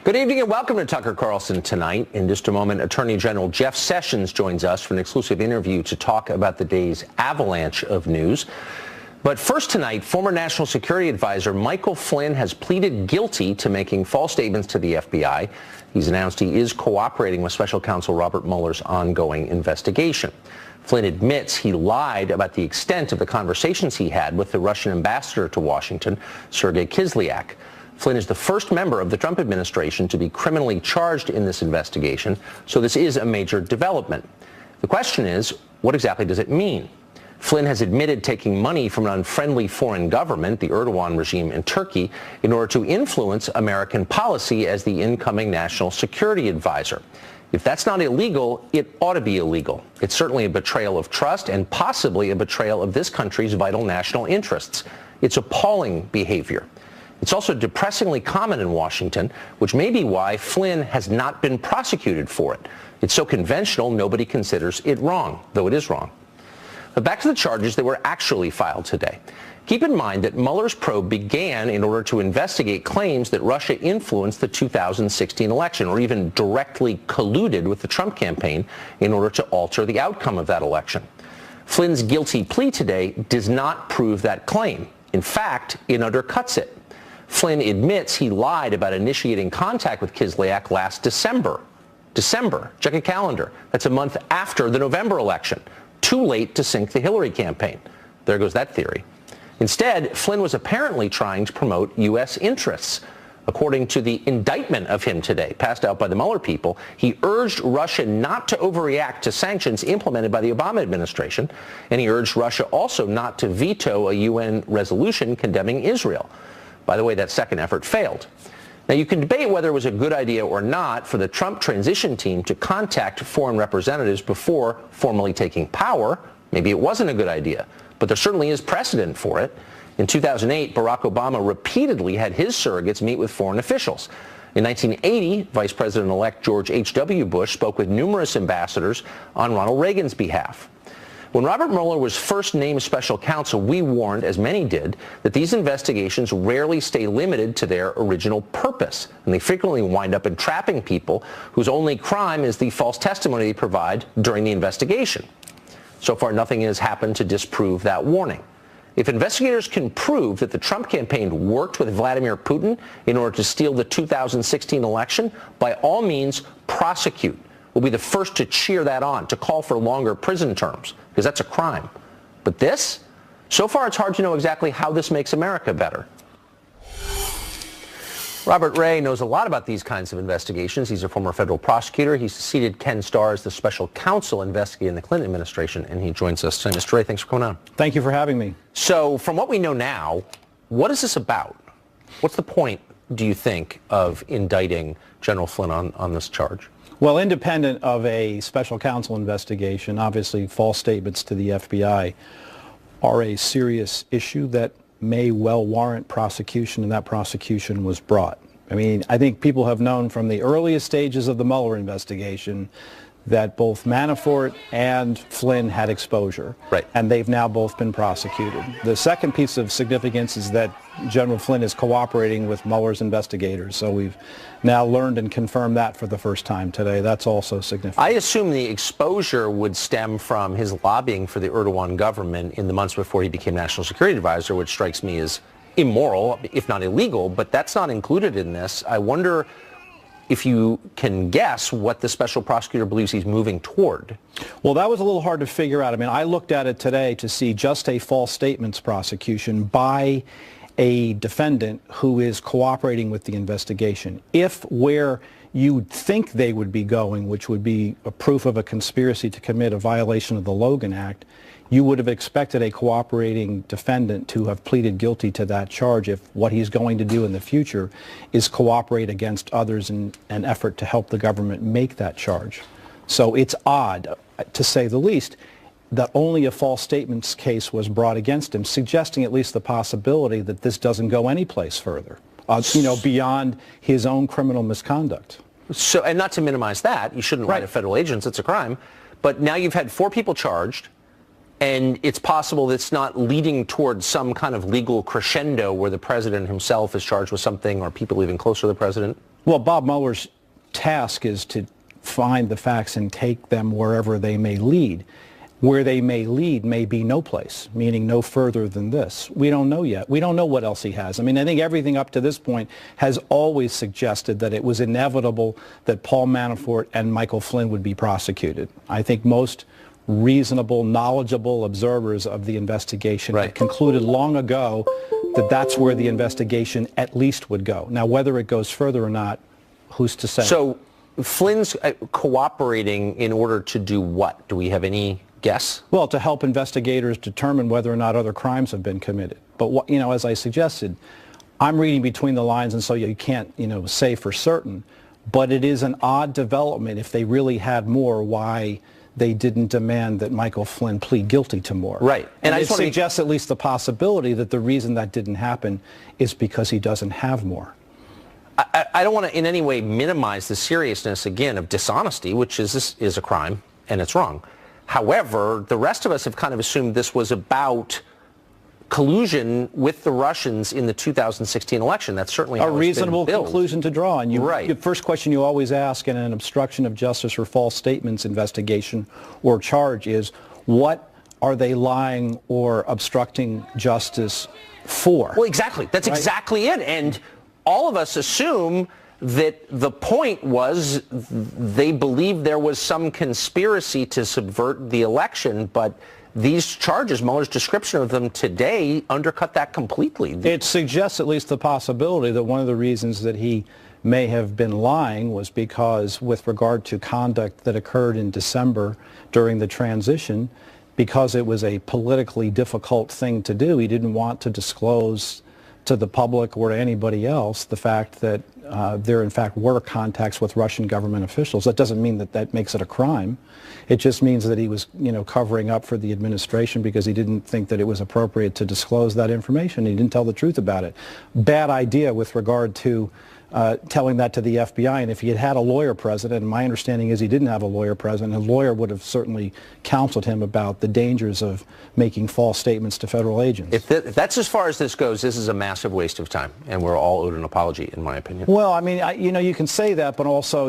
Good evening and welcome to Tucker Carlson Tonight. In just a moment, Attorney General Jeff Sessions joins us for an exclusive interview to talk about the day's avalanche of news. But first tonight, former National Security Advisor Michael Flynn has pleaded guilty to making false statements to the FBI. He's announced he is cooperating with Special Counsel Robert Mueller's ongoing investigation. Flynn admits he lied about the extent of the conversations he had with the Russian ambassador to Washington, Sergei Kislyak. Flynn is the first member of the Trump administration to be criminally charged in this investigation, so this is a major development. The question is, what exactly does it mean? Flynn has admitted taking money from an unfriendly foreign government, the Erdogan regime in Turkey, in order to influence American policy as the incoming national security advisor. If that's not illegal, it ought to be illegal. It's certainly a betrayal of trust and possibly a betrayal of this country's vital national interests. It's appalling behavior. It's also depressingly common in Washington, which may be why Flynn has not been prosecuted for it. It's so conventional, nobody considers it wrong, though it is wrong. But back to the charges that were actually filed today. Keep in mind that Mueller's probe began in order to investigate claims that Russia influenced the 2016 election or even directly colluded with the Trump campaign in order to alter the outcome of that election. Flynn's guilty plea today does not prove that claim. In fact, it undercuts it. Flynn admits he lied about initiating contact with Kislyak last December. Check a calendar. That's a month after the November election. Too late to sink the Hillary campaign. There goes that theory. Instead, Flynn was apparently trying to promote U.S. interests. According to the indictment of him today, passed out by the Mueller people, he urged Russia not to overreact to sanctions implemented by the Obama administration, and he urged Russia also not to veto a UN resolution condemning Israel. By the way, that second effort failed. Now, you can debate whether it was a good idea or not for the Trump transition team to contact foreign representatives before formally taking power. Maybe it wasn't a good idea, but there certainly is precedent for it. In 2008, Barack Obama repeatedly had his surrogates meet with foreign officials. In 1980, Vice President-elect George H.W. Bush spoke with numerous ambassadors on Ronald Reagan's behalf. When Robert Mueller was first named special counsel, we warned, as many did, that these investigations rarely stay limited to their original purpose, and they frequently wind up entrapping people whose only crime is the false testimony they provide during the investigation. So far, nothing has happened to disprove that warning. If investigators can prove that the Trump campaign worked with Vladimir Putin in order to steal the 2016 election, by all means, prosecute. We'll be the first to cheer that on, to call for longer prison terms, because that's a crime. But this? So far, it's hard to know exactly how this makes America better. Robert Ray knows a lot about these kinds of investigations. He's a former federal prosecutor. He succeeded Ken Starr as the special counsel investigating the Clinton administration, and he joins us tonight. Mr. Ray, thanks for coming on. Thank you for having me. So from what we know now, what is this about? What's the point, do you think, of indicting General Flynn on this charge? Well, independent of a special counsel investigation, obviously false statements to the FBI are a serious issue that may well warrant prosecution, and that prosecution was brought. I mean, I think people have known from the earliest stages of the Mueller investigation that both Manafort and Flynn had exposure, right, and they've now both been prosecuted. The second piece of significance is that General Flynn is cooperating with Mueller's investigators, so we've now learned and confirmed that for the first time today. That's also significant. I assume the exposure would stem from his lobbying for the Erdogan government in the months before he became National Security Advisor, which strikes me as immoral, if not illegal, but that's not included in this. I wonder if you can guess what the special prosecutor believes he's moving toward. Well, that was a little hard to figure out. I mean, I looked at it today to see just a false statements prosecution by a defendant who is cooperating with the investigation. If where you'd think they would be going, which would be a proof of a conspiracy to commit a violation of the Logan Act, you would have expected a cooperating defendant to have pleaded guilty to that charge if what he's going to do in the future is cooperate against others in an effort to help the government make that charge. So it's odd, to say the least, that only a false statements case was brought against him, suggesting at least the possibility that this doesn't go any place further, beyond his own criminal misconduct. So, and not to minimize that, you shouldn't lie to federal agents, it's a crime, but now you've had 4 people charged, and it's possible that it's not leading towards some kind of legal crescendo where the president himself is charged with something or people even closer to the president? Well, Bob Mueller's task is to find the facts and take them wherever they may lead. Where they may lead may be no place, meaning no further than this. We don't know yet. We don't know what else he has. I mean, I think everything up to this point has always suggested that it was inevitable that Paul Manafort and Michael Flynn would be prosecuted. I think most reasonable, knowledgeable observers of the investigation had concluded long ago that that's where the investigation at least would go. Now, whether it goes further or not, who's to say? So Flynn's cooperating in order to do what? Do we have any guess? Well, to help investigators determine whether or not other crimes have been committed. But what, as I suggested, I'm reading between the lines, and so you can't, say for certain. But it is an odd development if they really had more, why they didn't demand that Michael Flynn plead guilty to more. Right. And it suggests at least the possibility that the reason that didn't happen is because he doesn't have more. I don't want to in any way minimize the seriousness, again, of dishonesty, which is a crime, and it's wrong. However, the rest of us have kind of assumed this was about collusion with the Russians in the 2016 election. That's certainly a reasonable conclusion to draw. And the first question you always ask in an obstruction of justice or false statements investigation or charge is, what are they lying or obstructing justice for? Well, exactly. That's exactly it. And all of us assume that the point was they believed there was some conspiracy to subvert the election, but these charges, Mueller's description of them today, undercut that completely. It suggests at least the possibility that one of the reasons that he may have been lying was because, with regard to conduct that occurred in December during the transition, because it was a politically difficult thing to do, he didn't want to disclose to the public or to anybody else the fact that there in fact were contacts with Russian government officials. That doesn't mean that that makes it a crime. It just means that he was, covering up for the administration because he didn't think that it was appropriate to disclose that information. He didn't tell the truth about it. Bad idea with regard to telling that to the FBI. And if he had had a lawyer present, and my understanding is he didn't have a lawyer present, a lawyer would have certainly counseled him about the dangers of making false statements to federal agents. If that's as far as this goes, this is a massive waste of time, and we're all owed an apology, in my opinion. Well, I mean, you can say that, but also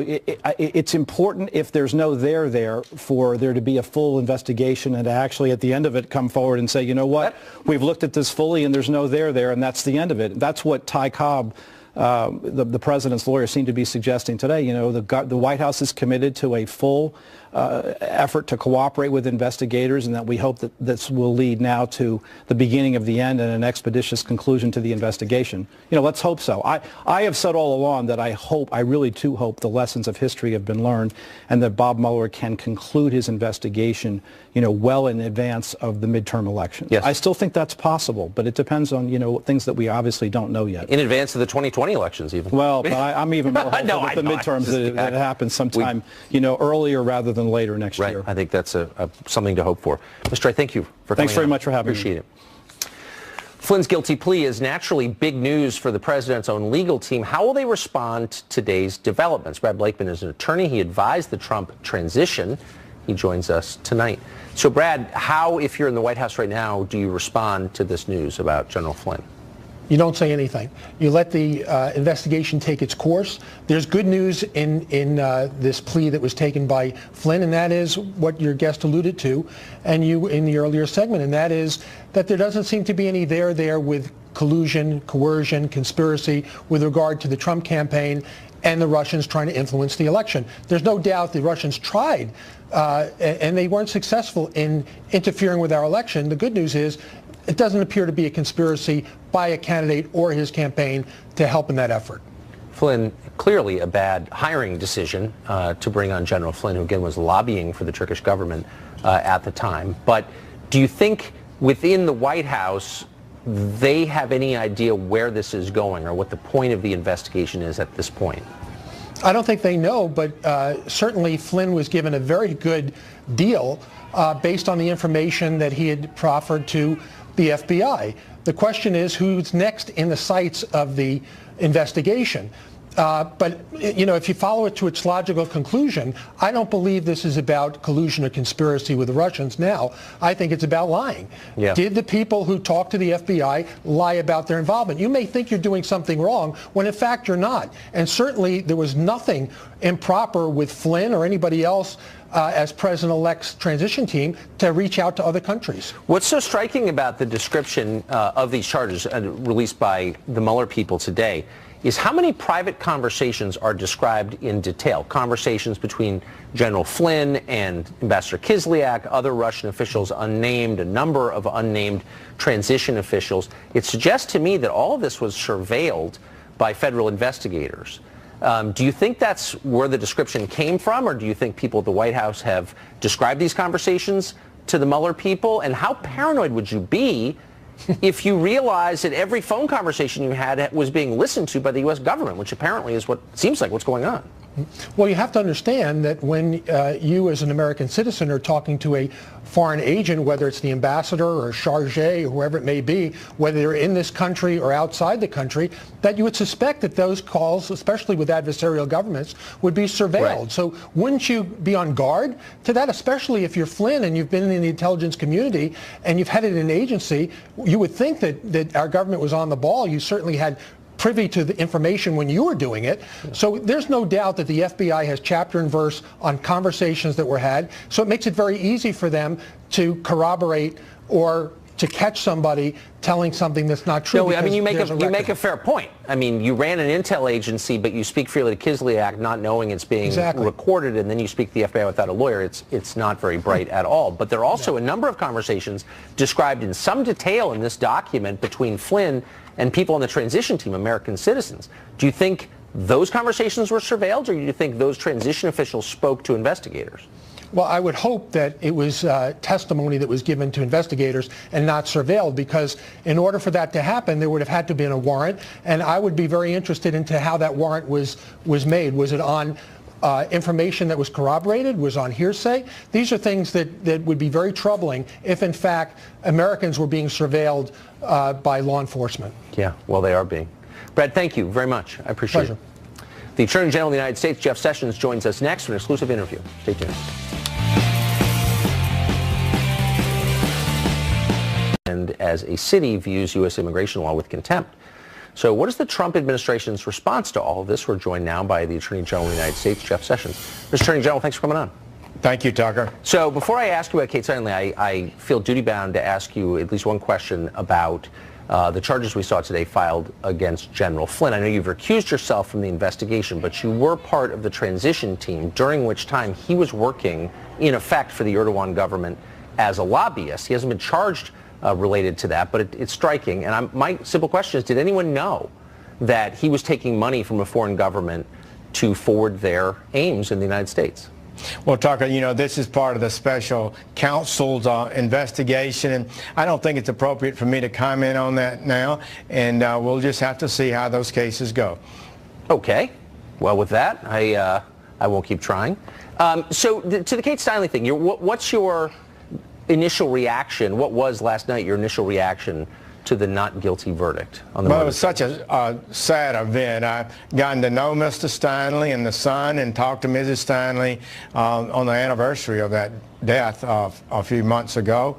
it's important, if there's no there for there to be a full investigation and to actually at the end of it come forward and say, you know what, we've looked at this fully and there's no there, and that's the end of it. That's what Ty Cobb, the president's lawyer, seemed to be suggesting today. The White House is committed to a full effort to cooperate with investigators, and that we hope that this will lead now to the beginning of the end and an expeditious conclusion to the investigation. Let's hope so. I have said all along that I really do hope the lessons of history have been learned, and that Bob Mueller can conclude his investigation, well in advance of the midterm elections. Yes. I still think that's possible, but it depends on, things that we obviously don't know yet. In advance of the 2020 elections, even. Well, but I'm even more hopeful with the midterms that it happens sometime, earlier rather than later next year. I think that's something to hope for. Mr. I thank you for coming. Thanks very much for having me. Appreciate it. Flynn's guilty plea is naturally big news for the president's own legal team. How will they respond to today's developments? Brad Blakeman is an attorney. He advised the Trump transition. He joins us tonight. So, Brad, how, if you're in the White House right now, do you respond to this news about General Flynn? You don't say anything. You let the investigation take its course. There's good news in this plea that was taken by Flynn, and that is what your guest alluded to, and you in the earlier segment, and that is that there doesn't seem to be any there with collusion, coercion, conspiracy with regard to the Trump campaign and the Russians trying to influence the election. There's no doubt the Russians tried, and they weren't successful in interfering with our election. The good news is it doesn't appear to be a conspiracy by a candidate or his campaign to help in that effort. Flynn, clearly a bad hiring decision to bring on General Flynn, who again was lobbying for the Turkish government at the time. But do you think within the White House they have any idea where this is going or what the point of the investigation is at this point? I don't think they know, but certainly Flynn was given a very good deal based on the information that he had proffered to the FBI. The question is who's next in the sights of the investigation. But, if you follow it to its logical conclusion, I don't believe this is about collusion or conspiracy with the Russians now. I think it's about lying. Yeah. Did the people who talked to the FBI lie about their involvement? You may think you're doing something wrong when in fact you're not. And certainly there was nothing improper with Flynn or anybody else as President-elect's transition team to reach out to other countries. What's so striking about the description of these charges released by the Mueller people today is how many private conversations are described in detail. Conversations between General Flynn and Ambassador Kislyak, other Russian officials unnamed, a number of unnamed transition officials. It suggests to me that all of this was surveilled by federal investigators. Do you think that's where the description came from, or do you think people at the White House have described these conversations to the Mueller people? And how paranoid would you be if you realize that every phone conversation you had was being listened to by the U.S. government, which apparently is what seems like what's going on? Well, you have to understand that when you as an American citizen are talking to a foreign agent, whether it's the ambassador or charge or whoever it may be, whether they're in this country or outside the country, that you would suspect that those calls, especially with adversarial governments, would be surveilled. Right. So wouldn't you be on guard to that, especially if you're Flynn and you've been in the intelligence community and you've headed an agency? You would think that our government was on the ball. You certainly had privy to the information when you were doing it. So there's no doubt that the FBI has chapter and verse on conversations that were had. So it makes it very easy for them to corroborate or to catch somebody telling something that's not true. No, I mean, you make a fair point. I mean, you ran an intel agency, but you speak freely to Kislyak, not knowing it's being recorded, and then you speak to the FBI without a lawyer. It's not very bright at all. But there are also a number of conversations described in some detail in this document between Flynn and people on the transition team, American citizens. Do you think those conversations were surveilled, or do you think those transition officials spoke to investigators? Well, I would hope that it was testimony that was given to investigators and not surveilled, because in order for that to happen, there would have had to have been a warrant, and I would be very interested into how that warrant was made. Was it on information that was corroborated? Was on hearsay? These are things that would be very troubling if, in fact, Americans were being surveilled by law enforcement. Yeah, well, they are being. Brad, thank you very much. I appreciate Pleasure. it. The Attorney General of the United States, Jeff Sessions, joins us next for an exclusive interview. Stay tuned. And as a city views U.S. immigration law with contempt. So what is the Trump administration's response to all of this? We're joined now by the Attorney General of the United States, Jeff Sessions. Mr. Attorney General, thanks for coming on. Thank you, Tucker. So before I ask you about Kate Steinle, I feel duty-bound to ask you at least one question about the charges we saw today filed against General Flynn. I know you've recused yourself from the investigation, but you were part of the transition team, during which time he was working, in effect, for the Erdogan government as a lobbyist. He hasn't been charged related to that, but it's striking. And my simple question is, did anyone know that he was taking money from a foreign government to forward their aims in the United States? Well, Tucker, this is part of the special counsel's investigation, and I don't think it's appropriate for me to comment on that now, and we'll just have to see how those cases go. Okay. Well, with that, I won't keep trying. So to the Kate Steinle thing, what's your initial reaction? What was last night your initial reaction to the not guilty verdict on the Well, it was such a sad event. I've gotten to know Mr. Steinle and the son and talked to Mrs. Steinle on the anniversary of that death a few months ago.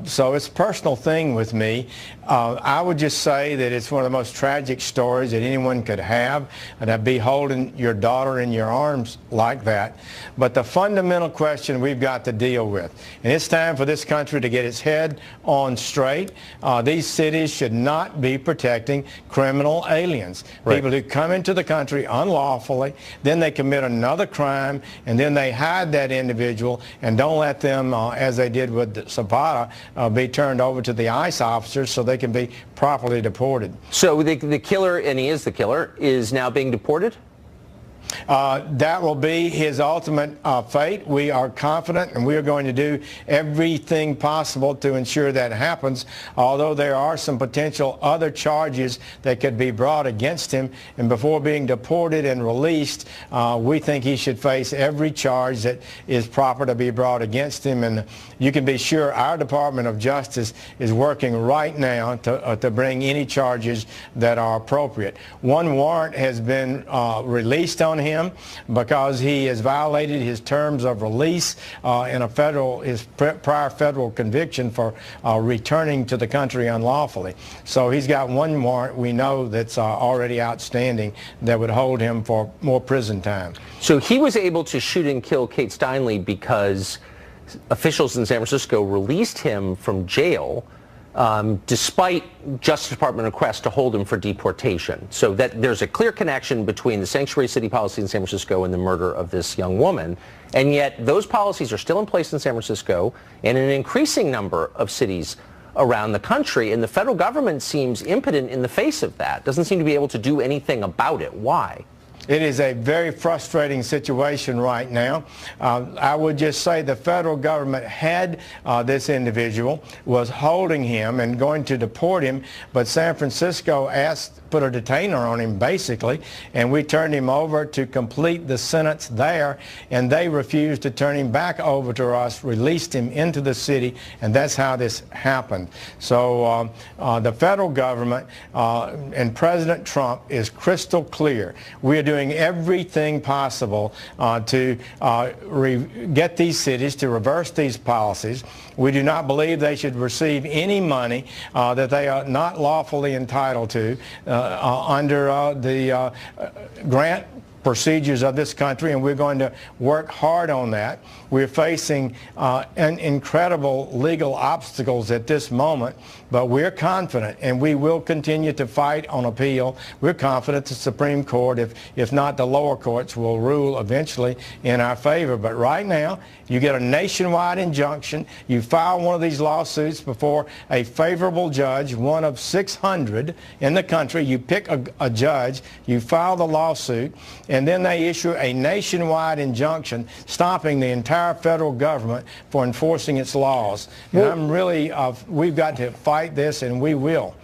So it's a personal thing with me. I would just say that it's one of the most tragic stories that anyone could have, and to be holding your daughter in your arms like that. But the fundamental question we've got to deal with, and it's time for this country to get its head on straight. These cities should not be protecting criminal aliens, people who come into the country unlawfully, then they commit another crime, and then they hide that individual and don't let them, as they did with Zapata, be turned over to the ICE officers so they can be properly deported. So the killer, and he is the killer, is now being deported? That will be his ultimate fate. We are confident, and we are going to do everything possible to ensure that happens, although there are some potential other charges that could be brought against him. And before being deported and released, we think he should face every charge that is proper to be brought against him. And you can be sure our Department of Justice is working right now to bring any charges that are appropriate. One warrant has been released on him because he has violated his terms of release in his prior federal conviction for returning to the country unlawfully. So he's got one warrant we know that's already outstanding that would hold him for more prison time. So he was able to shoot and kill Kate Steinle because officials in San Francisco released him from jail despite Justice Department requests to hold him for deportation. So that there's a clear connection between the sanctuary city policy in San Francisco and the murder of this young woman. And yet those policies are still in place in San Francisco and in an increasing number of cities around the country. And the federal government seems impotent in the face of that. Doesn't seem to be able to do anything about it. Why? It is a very frustrating situation right now. I would just say the federal government had this individual, was holding him and going to deport him, but San Francisco put a detainer on him basically, and we turned him over to complete the sentence there, and they refused to turn him back over to us, released him into the city, and that's how this happened. So the federal government and President Trump is crystal clear. We are doing everything possible to get these cities to reverse these policies. We do not believe they should receive any money that they are not lawfully entitled to under the grant procedures of this country, and we're going to work hard on that. We're facing incredible legal obstacles at this moment, but we're confident, and we will continue to fight on appeal. We're confident the Supreme Court, if not the lower courts, will rule eventually in our favor. But right now, you get a nationwide injunction. You file one of these lawsuits before a favorable judge, one of 600 in the country. You pick a judge, you file the lawsuit, and then they issue a nationwide injunction stopping the entire federal government for enforcing its laws. And I'm really, we've got to fight this, and we will.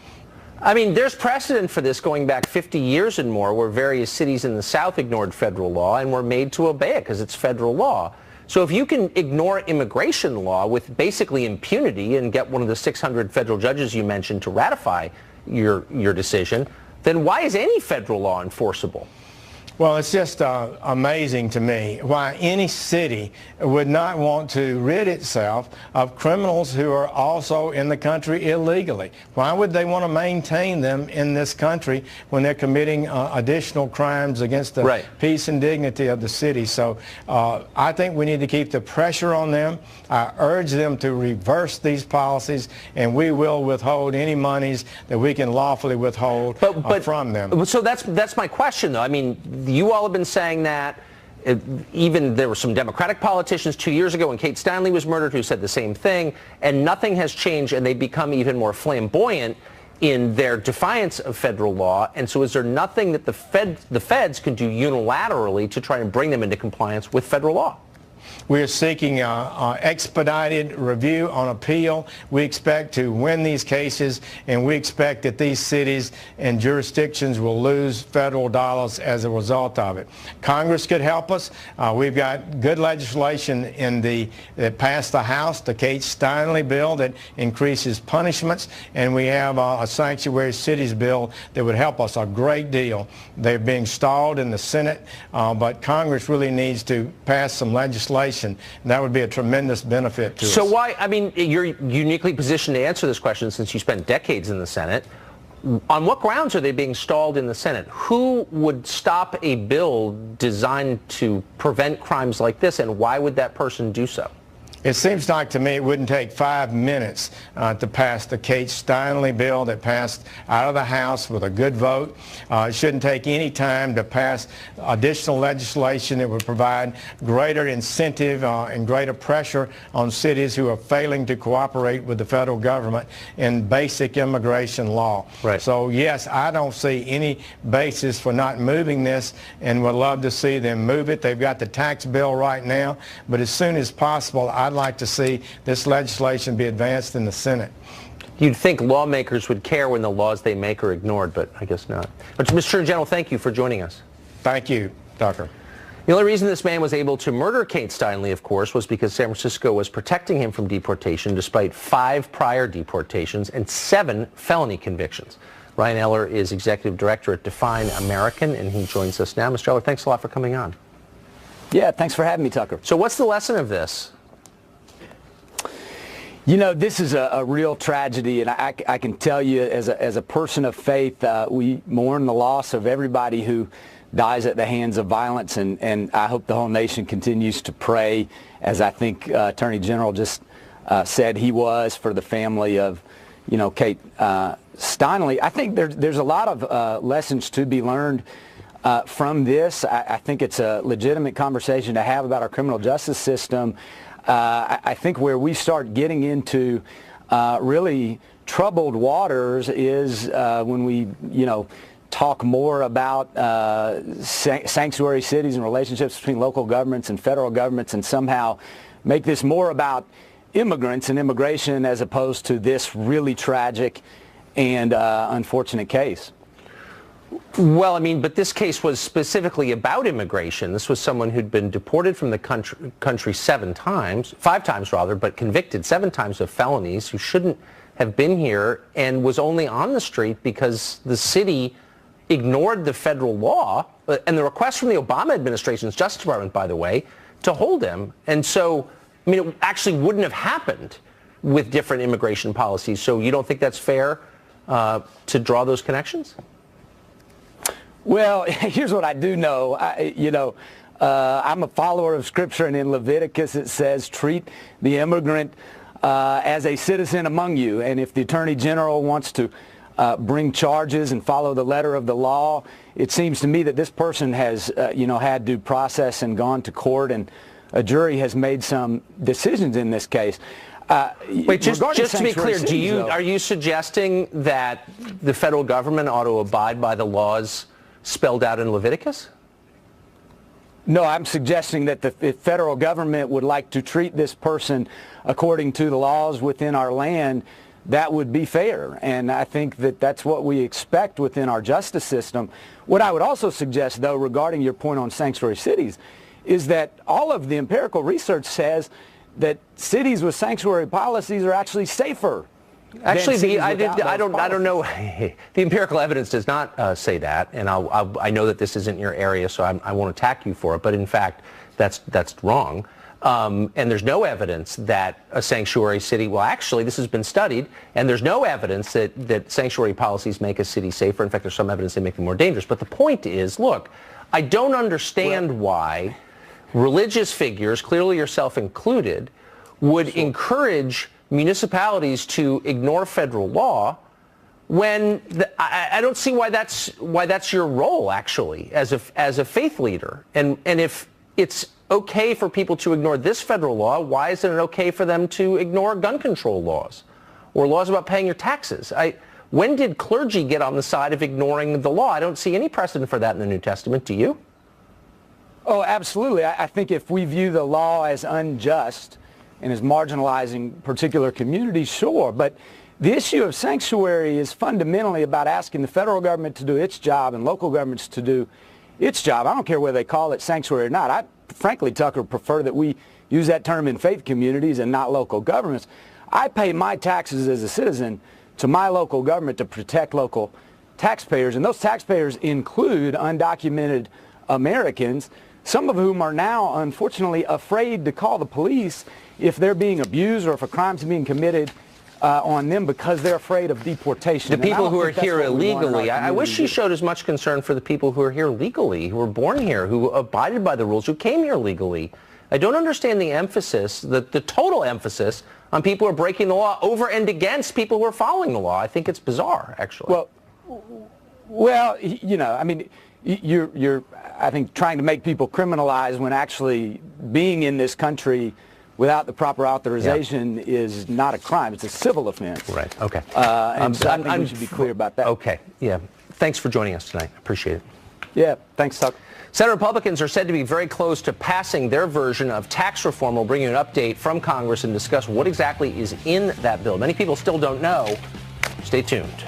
I mean, there's precedent for this going back 50 years and more, where various cities in the South ignored federal law and were made to obey it because it's federal law. So if you can ignore immigration law with basically impunity and get one of the 600 federal judges you mentioned to ratify your decision, then why is any federal law enforceable? Well, it's just amazing to me why any city would not want to rid itself of criminals who are also in the country illegally. Why would they want to maintain them in this country when they're committing additional crimes against the peace and dignity of the city? So I think we need to keep the pressure on them. I urge them to reverse these policies, and we will withhold any monies that we can lawfully withhold from them. So that's my question, though. I mean, you all have been saying that. Even there were some Democratic politicians 2 years ago when Kate Steinle was murdered who said the same thing, and nothing has changed, and they've become even more flamboyant in their defiance of federal law. And so is there nothing that the feds can do unilaterally to try and bring them into compliance with federal law? We are seeking expedited review on appeal. We expect to win these cases, and we expect that these cities and jurisdictions will lose federal dollars as a result of it. Congress could help us. We've got good legislation that passed the House, the Kate Steinle bill that increases punishments, and we have a sanctuary cities bill that would help us a great deal. They're being stalled in the Senate, but Congress really needs to pass some legislation. And that would be a tremendous benefit to us. So why, I mean, you're uniquely positioned to answer this question since you spent decades in the Senate. On what grounds are they being stalled in the Senate? Who would stop a bill designed to prevent crimes like this, and why would that person do so? It seems like to me it wouldn't take 5 minutes to pass the Kate Steinle bill that passed out of the House with a good vote. It shouldn't take any time to pass additional legislation that would provide greater incentive and greater pressure on cities who are failing to cooperate with the federal government in basic immigration law. Right. So yes, I don't see any basis for not moving this, and would love to see them move it. They've got the tax bill right now, but as soon as possible, I'd like to see this legislation be advanced in the Senate. You'd think lawmakers would care when the laws they make are ignored, but I guess not. But Mr. Attorney General, thank you for joining us. Thank you, Tucker. The only reason this man was able to murder Kate Steinle, of course, was because San Francisco was protecting him from deportation despite 5 prior deportations and 7 felony convictions. Ryan Eller is Executive Director at Define American, and he joins us now. Mr. Eller, thanks a lot for coming on. Yeah, thanks for having me, Tucker. So what's the lesson of this? You know, this is a real tragedy, and I can tell you as a person of faith, we mourn the loss of everybody who dies at the hands of violence, and I hope the whole nation continues to pray, as I think Attorney General just said he was, for the family of, you know, Kate Steinle. I think there's a lot of lessons to be learned from this. I think it's a legitimate conversation to have about our criminal justice system. I think where we start getting into really troubled waters is when we, you know, talk more about sanctuary cities and relationships between local governments and federal governments, and somehow make this more about immigrants and immigration as opposed to this really tragic and unfortunate case. Well, I mean, but this case was specifically about immigration. This was someone who'd been deported from the country 5 times rather, but convicted 7 times of felonies, who shouldn't have been here, and was only on the street because the city ignored the federal law and the request from the Obama administration's Justice Department, by the way, to hold him. And so, I mean, it actually wouldn't have happened with different immigration policies. So you don't think that's fair to draw those connections? Well, here's what I do know. I'm a follower of Scripture, and in Leviticus it says, treat the immigrant as a citizen among you. And if the Attorney General wants to bring charges and follow the letter of the law, it seems to me that this person has, had due process and gone to court, and a jury has made some decisions in this case. Wait, just to be clear, are you suggesting that the federal government ought to abide by the laws spelled out in Leviticus? No, I'm suggesting that the federal government would like to treat this person according to the laws within our land. That would be fair, and I think that that's what we expect within our justice system. What I would also suggest, though, regarding your point on sanctuary cities, is that all of the empirical research says that cities with sanctuary policies are actually safer. Actually, I don't know. The empirical evidence does not say that, and I know that this isn't your area, so I won't attack you for it. But in fact, that's wrong. And there's no evidence that a sanctuary city. Well, actually, this has been studied, and there's no evidence that sanctuary policies make a city safer. In fact, there's some evidence they make them more dangerous. But the point is, look, I don't understand why religious figures, clearly yourself included, would encourage municipalities to ignore federal law when I don't see why that's your role, actually, as a faith leader. And if it's okay for people to ignore this federal law, why isn't it okay for them to ignore gun control laws or laws about paying your taxes? When did clergy get on the side of ignoring the law? I don't see any precedent for that in the New Testament. Do you? Oh, absolutely. I think if we view the law as unjust and as marginalizing particular communities, sure. But the issue of sanctuary is fundamentally about asking the federal government to do its job and local governments to do its job. I don't care whether they call it sanctuary or not. I, frankly, Tucker, prefer that we use that term in faith communities and not local governments. I pay my taxes as a citizen to my local government to protect local taxpayers, and those taxpayers include undocumented Americans, some of whom are now, unfortunately, afraid to call the police if they're being abused or if a crime's being committed on them because they're afraid of deportation. The people who are here illegally, I wish you showed as much concern for the people who are here legally, who were born here, who abided by the rules, who came here legally. I don't understand the emphasis, the total emphasis on people who are breaking the law over and against people who are following the law. I think it's bizarre, actually. Well, you know, I mean, you're, I think, trying to make people criminalized when actually being in this country without the proper authorization is not a crime. It's a civil offense. Right. Okay. And so I think we should be clear about that. Okay. Yeah. Thanks for joining us tonight. Appreciate it. Yeah. Thanks, Tuck. Senate Republicans are said to be very close to passing their version of tax reform. We'll bring you an update from Congress and discuss what exactly is in that bill. Many people still don't know. Stay tuned.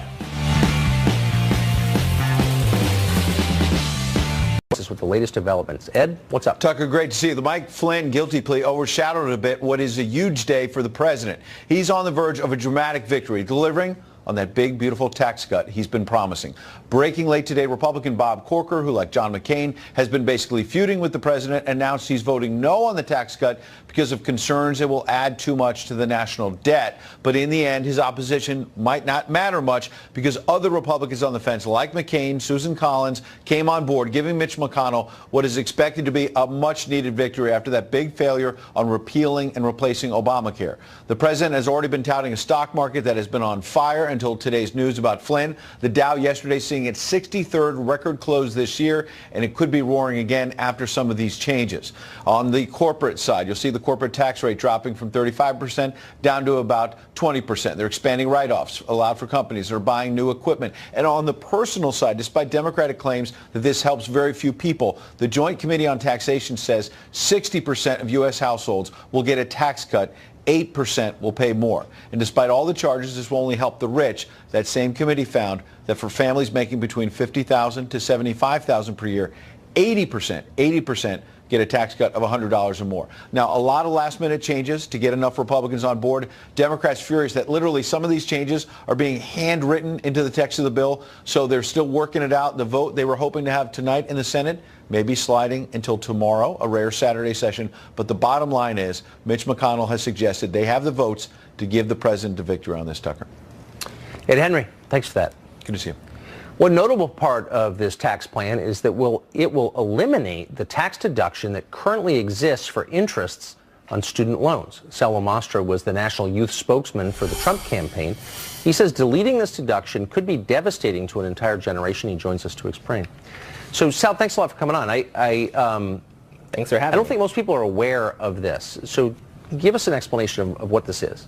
With the latest developments. Ed, what's up? Tucker, great to see you. The Mike Flynn guilty plea overshadowed a bit what is a huge day for the president. He's on the verge of a dramatic victory, delivering on that big, beautiful tax cut he's been promising. Breaking late today, Republican Bob Corker, who, like John McCain, has been basically feuding with the president, announced he's voting no on the tax cut because of concerns it will add too much to the national debt. But in the end, his opposition might not matter much because other Republicans on the fence, like McCain, Susan Collins, came on board, giving Mitch McConnell what is expected to be a much-needed victory after that big failure on repealing and replacing Obamacare. The president has already been touting a stock market that has been on fire until today's news about Flynn. The Dow yesterday seeing its 63rd record close this year, and it could be roaring again after some of these changes. On the corporate side, you'll see the corporate tax rate dropping from 35% down to about 20%. They're expanding write-offs allowed for companies that are buying new equipment. And on the personal side, despite Democratic claims that this helps very few people, the Joint Committee on Taxation says 60% of U.S. households will get a tax cut. 8% will pay more. And despite all the charges, this will only help the rich. That same committee found that for families making between $50,000 to $75,000 per year, 80% get a tax cut of $100 or more. Now, a lot of last-minute changes to get enough Republicans on board. Democrats furious that literally some of these changes are being handwritten into the text of the bill, so they're still working it out. The vote they were hoping to have tonight in the Senate may be sliding until tomorrow, a rare Saturday session. But the bottom line is Mitch McConnell has suggested they have the votes to give the president the victory on this, Tucker. Ed Henry, thanks for that. Good to see you. One notable part of this tax plan is that it will eliminate the tax deduction that currently exists for interests on student loans. Sal Mastra was the national youth spokesman for the Trump campaign. He says deleting this deduction could be devastating to an entire generation. He joins us to explain. So, Sal, thanks a lot for coming on. Thanks for having me. I don't think most people are aware of this. So give us an explanation of what this is.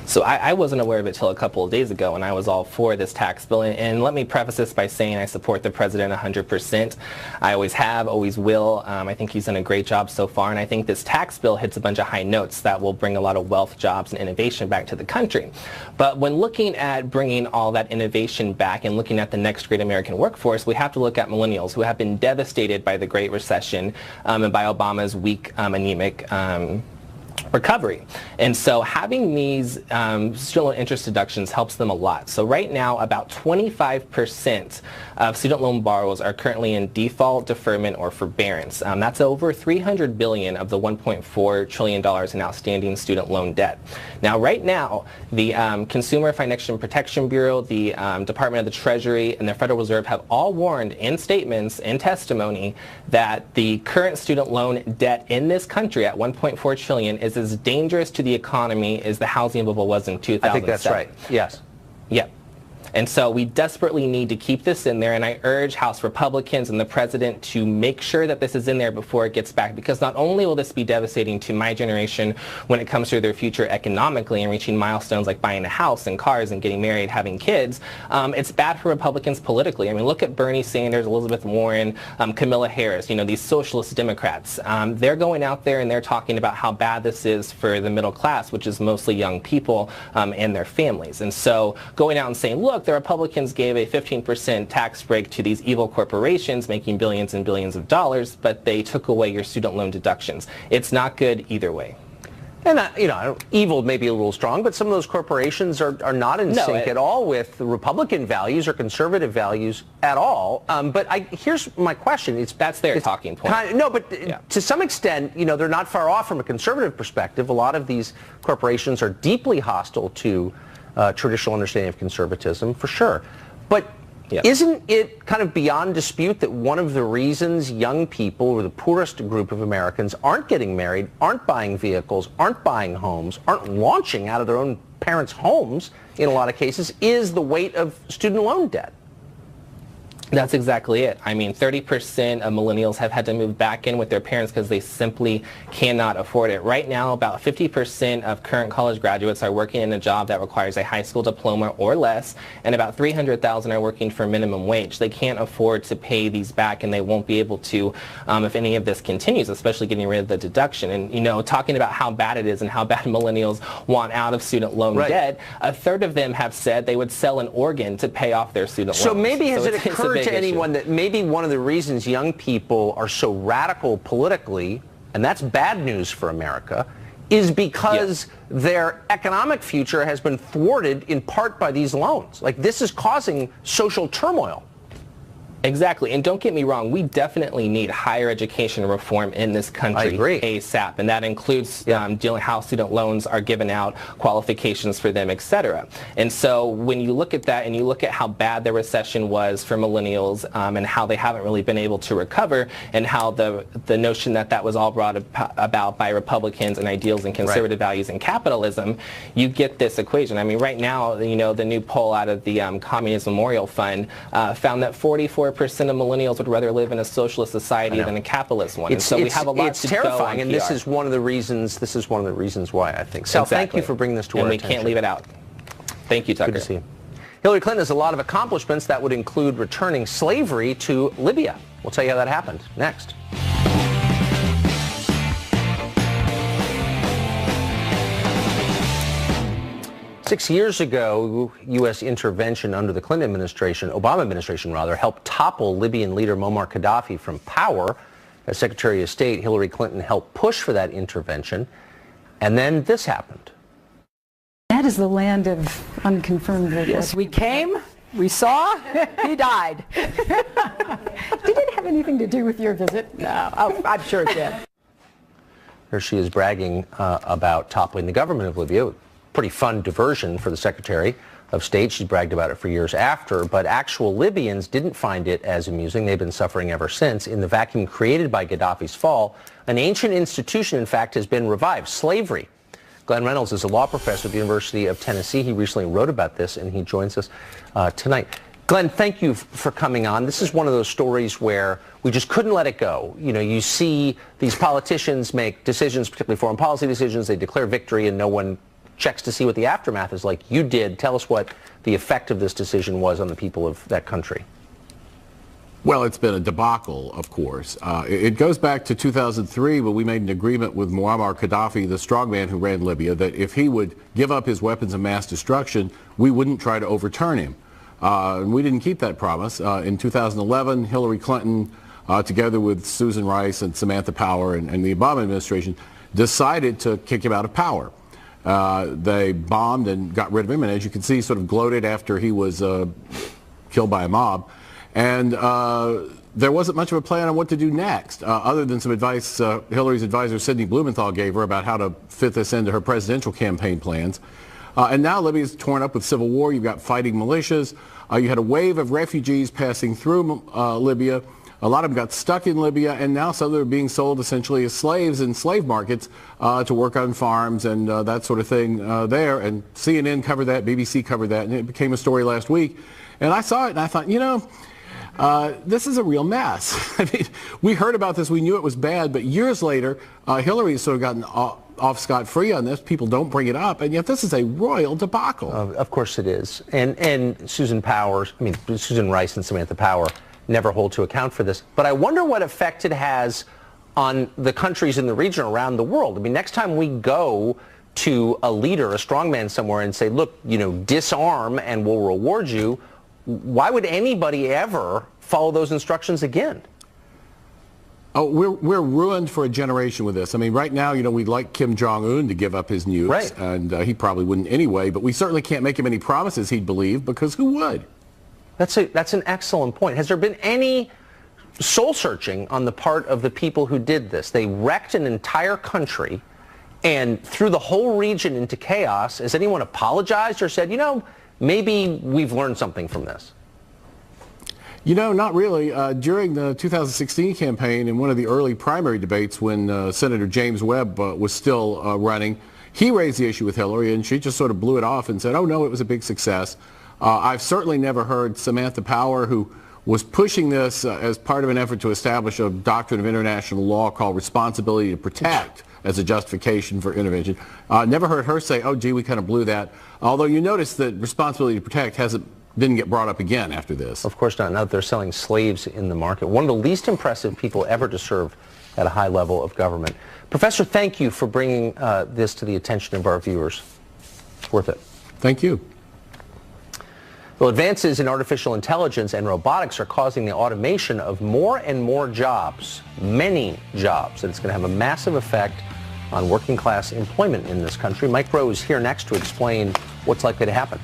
So I wasn't aware of it till a couple of days ago, and I was all for this tax bill. And let me preface this by saying I support the president 100%. I always have, always will. I think he's done a great job so far, and I think this tax bill hits a bunch of high notes that will bring a lot of wealth, jobs, and innovation back to the country. But when looking at bringing all that innovation back and looking at the next great American workforce, we have to look at millennials who have been devastated by the Great Recession and by Obama's weak, anemic recovery. And so having these student loan interest deductions helps them a lot. So right now, about 25% of student loan borrowers are currently in default, deferment, or forbearance. That's over $300 billion of the $1.4 trillion in outstanding student loan debt. Now, right now, the Consumer Financial Protection Bureau, the Department of the Treasury, and the Federal Reserve have all warned in statements and testimony that the current student loan debt in this country at $1.4 trillion is as dangerous to the economy as the housing bubble was in 2007. I think that's right. Yes. Yep. And so we desperately need to keep this in there, and I urge House Republicans and the president to make sure that this is in there before it gets back, because not only will this be devastating to my generation when it comes to their future economically and reaching milestones like buying a house and cars and getting married, having kids, it's bad for Republicans politically. I mean, look at Bernie Sanders, Elizabeth Warren, Kamala Harris, you know, these socialist Democrats. They're going out there and they're talking about how bad this is for the middle class, which is mostly young people and their families. And so going out and saying, look, the Republicans gave a 15% tax break to these evil corporations making billions and billions of dollars, but they took away your student loan deductions. It's not good either way. And, you know, evil may be a little strong, but some of those corporations are not in sync at all with the Republican values or conservative values at all. But here's my question. That's their talking point. To some extent, you know, they're not far off from a conservative perspective. A lot of these corporations are deeply hostile to traditional understanding of conservatism, for sure. But Yep. Isn't it kind of beyond dispute that one of the reasons young people, or the poorest group of Americans, aren't getting married, aren't buying vehicles, aren't buying homes, aren't launching out of their own parents' homes in a lot of cases, is the weight of student loan debt? That's exactly it. I mean, 30% of millennials have had to move back in with their parents because they simply cannot afford it. Right now, about 50% of current college graduates are working in a job that requires a high school diploma or less, and about 300,000 are working for minimum wage. They can't afford to pay these back, and they won't be able to if any of this continues, especially getting rid of the deduction. And, you know, talking about how bad it is and how bad millennials want out of student loan debt, a third of them have said they would sell an organ to pay off their student loans. So maybe has it occurred to anyone that maybe one of the reasons young people are so radical politically, and that's bad news for America, is because their economic future has been thwarted in part by these loans? Like, this is causing social turmoil. Exactly. And don't get me wrong, we definitely need higher education reform in this country. I agree. ASAP. And that includes dealing how student loans are given out, qualifications for them, etc. And so when you look at that and you look at how bad the recession was for millennials and how they haven't really been able to recover, and how the notion that that was all brought about by Republicans and ideals and conservative values and capitalism, you get this equation. I mean, right now, you know, the new poll out of the Communist Memorial Fund found that 44% of millennials would rather live in a socialist society than a capitalist one. And so we have a lot to terrifying, go on and PR. this is one of the reasons why I think. Sal, thank you for bringing this to our attention. And we can't leave it out. Thank you, Tucker. Good to see you. Hillary Clinton has a lot of accomplishments that would include returning slavery to Libya. We'll tell you how that happened next. Six years ago, U.S. intervention under the Clinton administration, Obama administration rather, helped topple Libyan leader Muammar Gaddafi from power. As Secretary of State, Hillary Clinton helped push for that intervention. And then this happened. That is the land of unconfirmed reports. Yes, we came, we saw, he died. Did it have anything to do with your visit? No, I'm sure it did. Here she is bragging about toppling the government of Libya. Pretty fun diversion for the Secretary of State. She bragged about it for years after, but actual Libyans didn't find it as amusing. They've been suffering ever since. In the vacuum created by Gaddafi's fall, an ancient institution, in fact, has been revived: slavery. Glenn Reynolds is a law professor at the University of Tennessee. He recently wrote about this, and he joins us tonight. Glenn, thank you for coming on. This is one of those stories where we just couldn't let it go. You know, you see these politicians make decisions, particularly foreign policy decisions. They declare victory, and no one checks to see what the aftermath is like. You did. Tell us what the effect of this decision was on the people of that country. Well, it's been a debacle, of course. It goes back to 2003 when we made an agreement with Muammar Gaddafi, the strongman who ran Libya, that if he would give up his weapons of mass destruction, we wouldn't try to overturn him. And we didn't keep that promise. In 2011, Hillary Clinton, together with Susan Rice and Samantha Power and the Obama administration, decided to kick him out of power. They bombed and got rid of him, and as you can see, sort of gloated after he was killed by a mob. And there wasn't much of a plan on what to do next, other than some advice Hillary's advisor Sidney Blumenthal gave her about how to fit this into her presidential campaign plans. And now Libya's torn up with civil war. You've got fighting militias. You had a wave of refugees passing through Libya. A lot of them got stuck in Libya, and now some of them are being sold essentially as slaves in slave markets to work on farms and that sort of thing there. And CNN covered that, BBC covered that, and it became a story last week. And I saw it, and I thought, you know, this is a real mess. I mean, we heard about this, we knew it was bad, but years later, Hillary's sort of gotten off scot-free on this. People don't bring it up, and yet this is a royal debacle. Of course it is. And Susan Rice and Samantha Power never hold to account for this. But I wonder what effect it has on the countries in the region around the world. I mean, next time we go to a leader, a strongman somewhere, and say, look, you know, disarm and we'll reward you, why would anybody ever follow those instructions again? Oh, we're ruined for a generation with this. I mean, right now, you know, we'd like Kim Jong-un to give up his nukes, and he probably wouldn't anyway, but we certainly can't make him any promises he'd believe, because who would? That's an excellent point. Has there been any soul-searching on the part of the people who did this? They wrecked an entire country and threw the whole region into chaos. Has anyone apologized or said, you know, maybe we've learned something from this? You know, not really. During the 2016 campaign, in one of the early primary debates when Senator James Webb was still running, he raised the issue with Hillary, and she just sort of blew it off and said, oh, no, it was a big success. I've certainly never heard Samantha Power, who was pushing this as part of an effort to establish a doctrine of international law called responsibility to protect as a justification for intervention. Never heard her say, oh, gee, we kind of blew that. Although you notice that responsibility to protect didn't get brought up again after this. Of course not. Now that they're selling slaves in the market. One of the least impressive people ever to serve at a high level of government. Professor, thank you for bringing this to the attention of our viewers. It's worth it. Thank you. Well, advances in artificial intelligence and robotics are causing the automation of more and more jobs, many jobs, and it's going to have a massive effect on working class employment in this country. Mike Rowe is here next to explain what's likely to happen.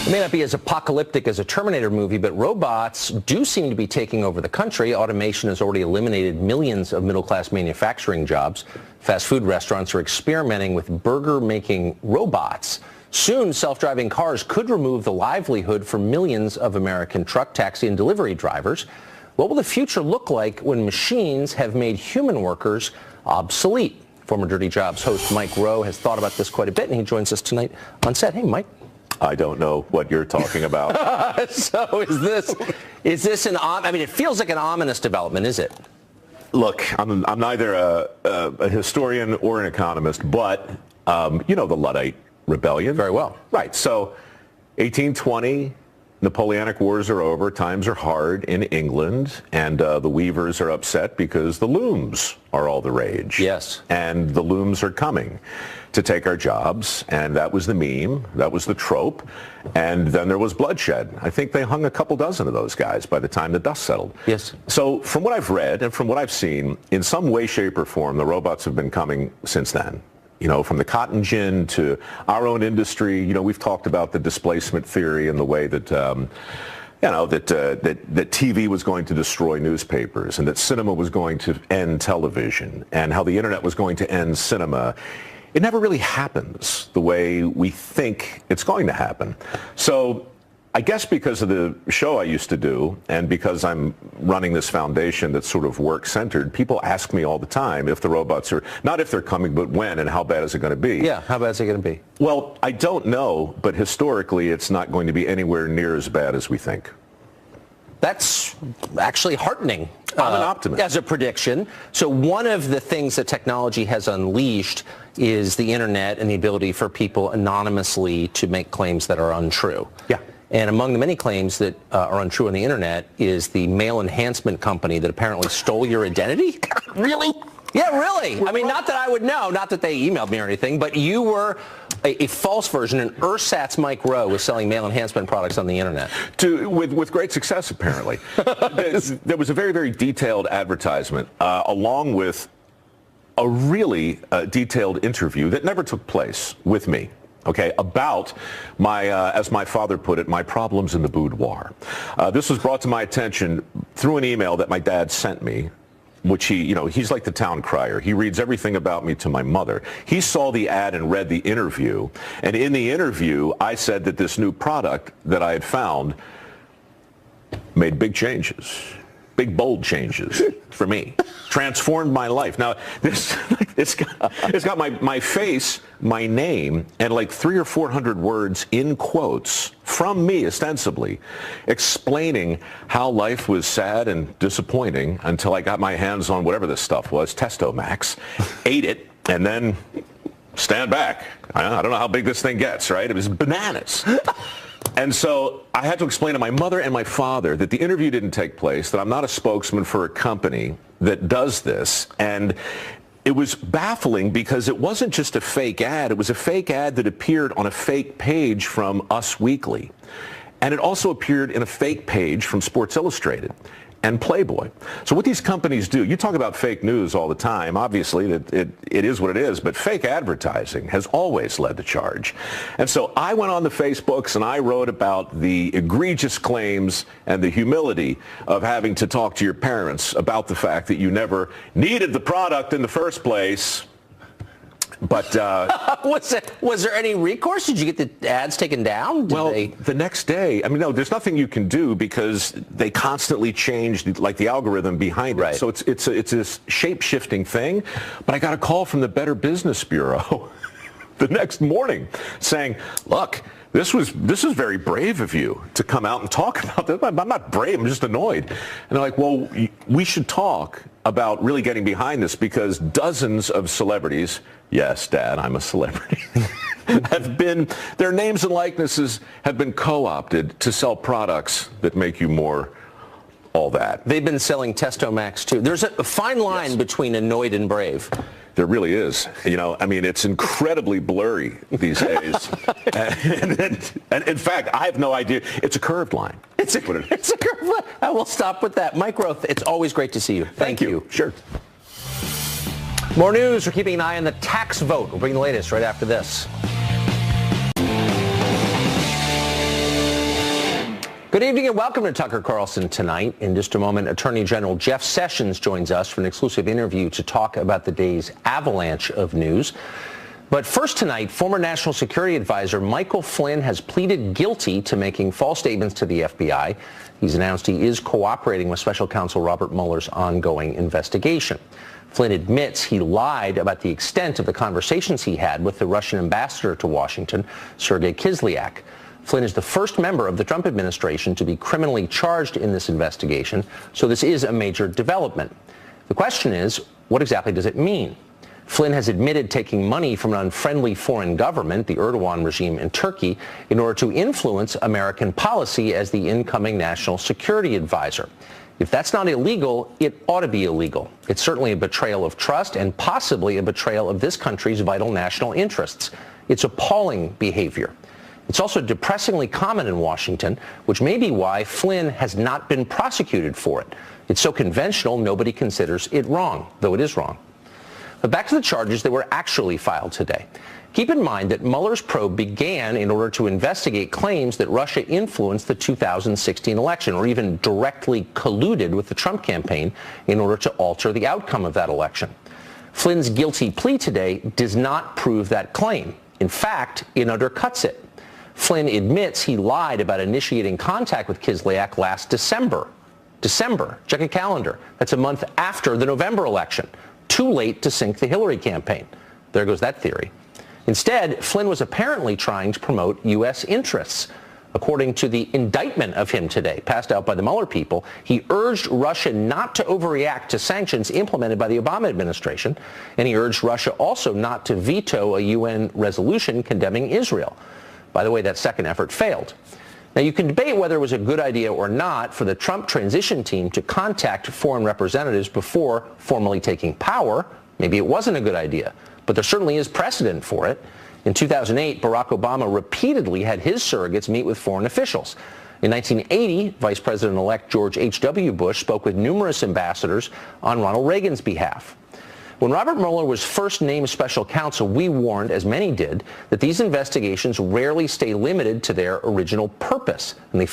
It may not be as apocalyptic as a Terminator movie, but robots do seem to be taking over the country. Automation has already eliminated millions of middle-class manufacturing jobs. Fast food restaurants are experimenting with burger-making robots. Soon, self-driving cars could remove the livelihood for millions of American truck, taxi, and delivery drivers. What will the future look like when machines have made human workers obsolete? Former Dirty Jobs host Mike Rowe has thought about this quite a bit, and he joins us tonight on set. Hey, Mike. I don't know what you're talking about. So is this I mean, it feels like an ominous development, is it? Look, I'm neither a historian or an economist, but you know the Luddite Rebellion. Very well. Right. So 1820, Napoleonic Wars are over. Times are hard in England, and the weavers are upset because the looms are all the rage. Yes. And the looms are coming to take our jobs, and that was the meme, that was the trope, and then there was bloodshed. I think they hung a couple dozen of those guys by the time the dust settled. Yes. So from what I've read and from what I've seen, in some way, shape, or form, the robots have been coming since then. You know, from the cotton gin to our own industry. You know, we've talked about the displacement theory and the way that you know, that TV was going to destroy newspapers and that cinema was going to end television and how the internet was going to end cinema. It never really happens the way we think it's going to happen. So I guess because of the show I used to do and because I'm running this foundation that's sort of work-centered, people ask me all the time if the robots are, not if they're coming, but when and how bad is it going to be? Yeah, how bad is it going to be? Well, I don't know, but historically it's not going to be anywhere near as bad as we think. That's actually heartening. I'm an optimist. As a prediction. So one of the things that technology has unleashed is the internet and the ability for people anonymously to make claims that are untrue. Yeah. And among the many claims that are untrue on the internet is the male enhancement company that apparently stole your identity. Really? Yeah, really. I mean, not that I would know, not that they emailed me or anything, but you were a false version, and ersatz Mike Rowe was selling male enhancement products on the internet. With great success, apparently. There was a very, very detailed advertisement along with a really detailed interview that never took place with me. Okay, about my, as my father put it, my problems in the boudoir. This was brought to my attention through an email that my dad sent me, which he, you know, he's like the town crier. He reads everything about me to my mother. He saw the ad and read the interview. And in the interview, I said that this new product that I had found made big changes. Big, bold changes for me. Transformed my life. Now, it's got my face, my name, and like 300 or 400 words in quotes from me, ostensibly, explaining how life was sad and disappointing until I got my hands on whatever this stuff was, Testo Max, ate it, and then stand back. I don't know how big this thing gets, right? It was bananas. And so I had to explain to my mother and my father that the interview didn't take place, that I'm not a spokesman for a company that does this. And it was baffling because it wasn't just a fake ad. It was a fake ad that appeared on a fake page from Us Weekly. And it also appeared in a fake page from Sports Illustrated and Playboy. So what these companies do, you talk about fake news all the time. Obviously, it is what it is, but fake advertising has always led the charge. And so I went on the Facebooks and I wrote about the egregious claims and the humility of having to talk to your parents about the fact that you never needed the product in the first place. But was there any recourse? Did you get the ads taken down? The next day, I mean, no, there's nothing you can do because they constantly change the algorithm behind it. Right. So it's this shape-shifting thing. But I got a call from the Better Business Bureau the next morning saying, look, this was very brave of you to come out and talk about this. I'm not brave, I'm just annoyed. And they're like, well, we should talk about really getting behind this because dozens of celebrities, yes, Dad, I'm a celebrity, their names and likenesses have been co-opted to sell products that make you more all that. They've been selling Testomax too. There's a fine line between annoyed and brave. There really is. You know, I mean, it's incredibly blurry these days. and in fact, I have no idea. It's a curved line. It's a curved line. I will stop with that. Mike Roth, it's always great to see you. Thank you. Sure. More news. We're keeping an eye on the tax vote. We'll bring the latest right after this. Good evening and welcome to Tucker Carlson Tonight. In just a moment, Attorney General Jeff Sessions joins us for an exclusive interview to talk about the day's avalanche of news. But first tonight, former National Security Advisor Michael Flynn has pleaded guilty to making false statements to the FBI. He's announced he is cooperating with Special Counsel Robert Mueller's ongoing investigation. Flynn admits he lied about the extent of the conversations he had with the Russian ambassador to Washington, Sergei Kislyak. Flynn is the first member of the Trump administration to be criminally charged in this investigation, so this is a major development. The question is, what exactly does it mean? Flynn has admitted taking money from an unfriendly foreign government, the Erdogan regime in Turkey, in order to influence American policy as the incoming national security advisor. If that's not illegal, it ought to be illegal. It's certainly a betrayal of trust and possibly a betrayal of this country's vital national interests. It's appalling behavior. It's also depressingly common in Washington, which may be why Flynn has not been prosecuted for it. It's so conventional, nobody considers it wrong, though it is wrong. But back to the charges that were actually filed today. Keep in mind that Mueller's probe began in order to investigate claims that Russia influenced the 2016 election or even directly colluded with the Trump campaign in order to alter the outcome of that election. Flynn's guilty plea today does not prove that claim. In fact, it undercuts it. Flynn admits he lied about initiating contact with Kislyak last December. Check a calendar. That's a month after the November election. Too late to sink the Hillary campaign. There goes that theory. Instead, Flynn was apparently trying to promote U.S. interests. According to the indictment of him today, passed out by the Mueller people, he urged Russia not to overreact to sanctions implemented by the Obama administration, and he urged Russia also not to veto a UN resolution condemning Israel. By the way, that second effort failed. Now, you can debate whether it was a good idea or not for the Trump transition team to contact foreign representatives before formally taking power. Maybe it wasn't a good idea, but there certainly is precedent for it. In 2008, Barack Obama repeatedly had his surrogates meet with foreign officials. In 1980, Vice President-elect George H.W. Bush spoke with numerous ambassadors on Ronald Reagan's behalf. When Robert Mueller was first named special counsel, we warned, as many did, that these investigations rarely stay limited to their original purpose, and they